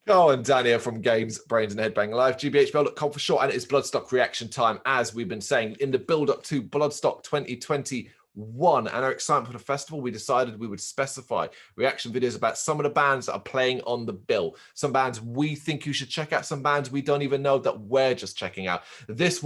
Carl and Dan here from Games, Brains and Headbang Live, gbhbl.com for short, and it is Bloodstock reaction time, as we've been saying, in the build-up to Bloodstock 2021. And our excitement for the festival, we decided we would specify reaction videos about some of the bands that are playing on the bill. Some bands we think you should check out, some bands we don't even know that we're just checking out. This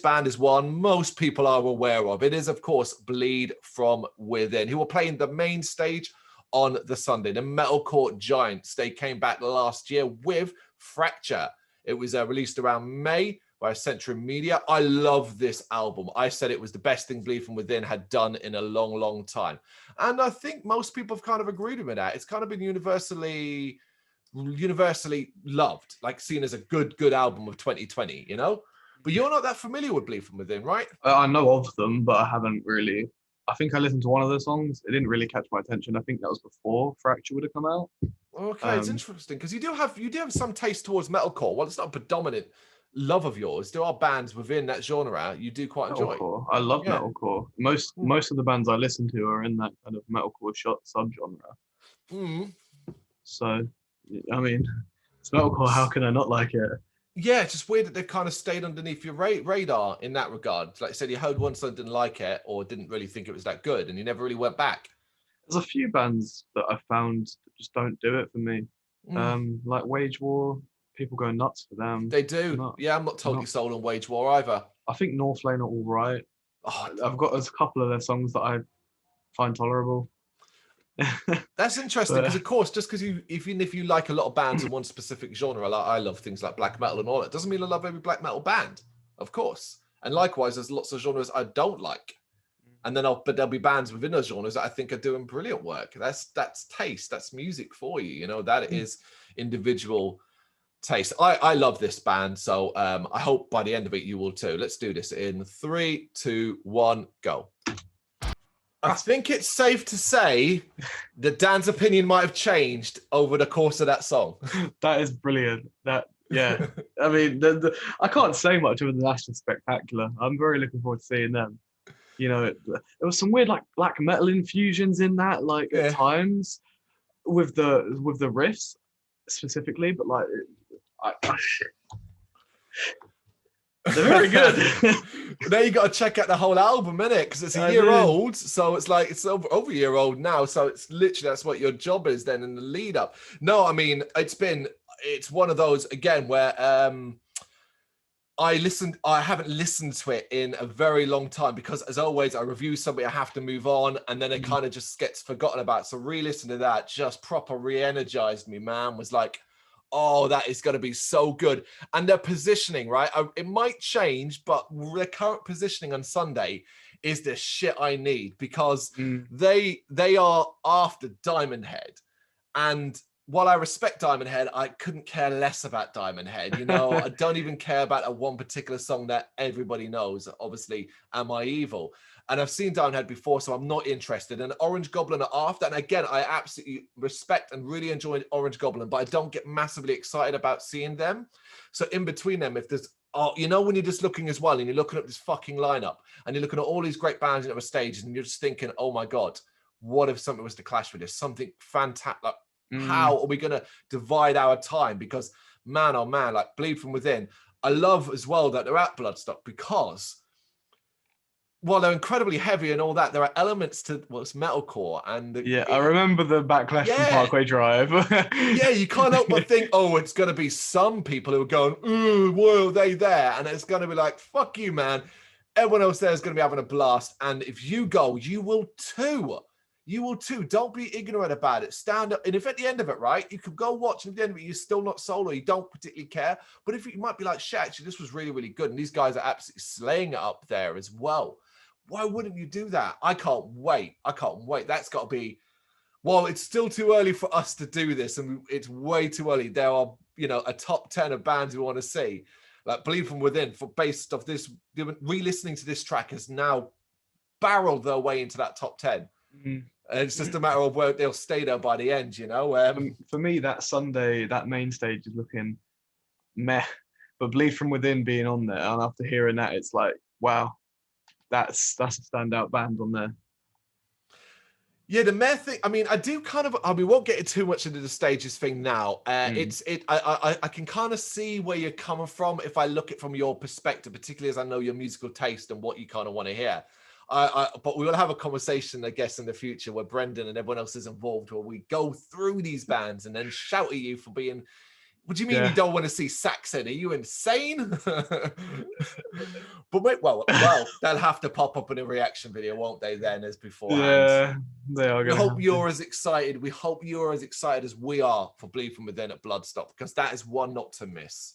band is one most people are aware of. It is, of course, Bleed From Within, who are playing the main stage on the Sunday. The metalcore giants, they came back last year with Fracture. It was released around May by Century Media. I love this album. I said it was the best thing Bleed From Within had done in a long, long time. And I think most people have kind of agreed with me that. It's kind of been universally loved, like seen as a good album of 2020, you know? But you're not that familiar with Bleed From Within, right? I know of them, but I haven't really. I think I listened to one of their songs. It didn't really catch my attention. I think that was before Fracture would have come out. Okay, it's interesting because you do have some taste towards metalcore. Well, it's not a predominant love of yours. There are bands within that genre you do quite enjoy. Metalcore. I love metalcore. Most of the bands I listen to are in that kind of metalcore subgenre. So, I mean, it's metalcore. How can I not like it? Yeah, it's just weird that they've kind of stayed underneath your radar in that regard. Like I said, you heard one song, didn't like it, or didn't really think it was that good, and you never really went back. There's a few bands that I found that just don't do it for me. Like Wage War, people go nuts for them. They do. I'm not totally sold on Wage War either. I think Northlane are all right. Oh, I've got a couple of their songs that I find tolerable. That's interesting because, of course, just because even if you like a lot of bands in one specific genre, like I love things like black metal and all that, doesn't mean I love every black metal band, of course. And likewise, there's lots of genres I don't like, and then but there'll be bands within those genres that I think are doing brilliant work. That's taste. That's music for you. You know, that is individual taste. I love this band, so I hope by the end of it you will too. Let's do this in 3, 2, 1, go. I think it's safe to say that Dan's opinion might have changed over the course of that song. That is brilliant. Yeah. I mean, I can't say much other than that's just spectacular. I'm very looking forward to seeing them. You know, there was some weird like black metal infusions in that, like at times, with the riffs specifically, but like, they're very good. Now you got to check out the whole album, innit? Because it's a year old, so it's like it's over a year old now. So it's literally that's what your job is then in the lead up. No, I mean it's one of those again where I haven't listened to it in a very long time because, as always, I review somebody, I have to move on, and then it kind of just gets forgotten about. So re-listening to that just proper re-energized me, man. Was like, oh, that is going to be so good. And their positioning, right? It might change, but their current positioning on Sunday is the shit I need because they are after Diamond Head. And while I respect Diamond Head, I couldn't care less about Diamond Head. You know, I don't even care about a one particular song that everybody knows, obviously, Am I Evil? And I've seen Diamond Head before, so I'm not interested. And Orange Goblin are after. And again, I absolutely respect and really enjoy Orange Goblin, but I don't get massively excited about seeing them. So in between them, if there's, you know, when you're just looking as well, and you're looking at this fucking lineup, and you're looking at all these great bands in other stages, and you're just thinking, oh my God, what if something was to clash with this? Something fantastic. Like, how are we going to divide our time? Because man, oh man, like Bleed From Within, I love as well that they're at Bloodstock because while they're incredibly heavy and all that, there are elements to it's metalcore and I remember the backlash from Parkway Drive. Yeah, you can't help but think, oh, it's going to be some people who are going, ooh, why are they there? And it's going to be like, fuck you, man. Everyone else there is going to be having a blast, and if you go, you will too. You will too. Don't be ignorant about it. Stand up. And if at the end of it, right, you could go watch, and at the end of it, you're still not sold or you don't particularly care. But if you might be like, shit, actually, this was really, really good. And these guys are absolutely slaying it up there as well. Why wouldn't you do that? I can't wait. I can't wait. That's got to be, well, it's still too early for us to do this. And it's way too early. There are, you know, a top 10 of bands we want to see. Like Bleed From Within, based off this, re-listening to this track has now barreled their way into that top 10. And it's just a matter of where they'll stay there by the end, you know. For me, that Sunday, that main stage is looking meh, but Bleed From Within being on there, and after hearing that, it's like, wow, that's a standout band on there. Yeah, the meh thing. I mean, I do kind of. We won't get too much into the stages thing now. I can kind of see where you're coming from if I look at it from your perspective, particularly as I know your musical taste and what you kind of want to hear. But we will have a conversation, I guess, in the future where Brendan and everyone else is involved, where we go through these bands and then shout at you for being. What do you mean you don't want to see Saxon? Are you insane? But wait, well, they'll have to pop up in a reaction video, won't they? Then, as beforehand. Yeah, they are. We hope you're as excited. We hope you're as excited as we are for Bleed From Within at Bloodstock, because that is one not to miss.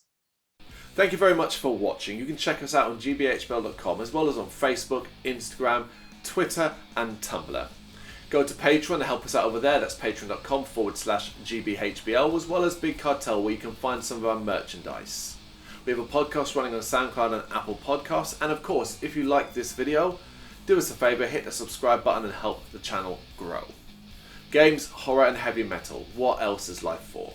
Thank you very much for watching. You can check us out on gbhbl.com as well as on Facebook, Instagram, Twitter, and Tumblr. Go to Patreon to help us out over there. That's patreon.com/gbhbl, as well as Big Cartel, where you can find some of our merchandise. We have a podcast running on SoundCloud and Apple Podcasts. And of course, if you like this video, do us a favour, hit the subscribe button and help the channel grow. Games, horror and heavy metal. What else is life for?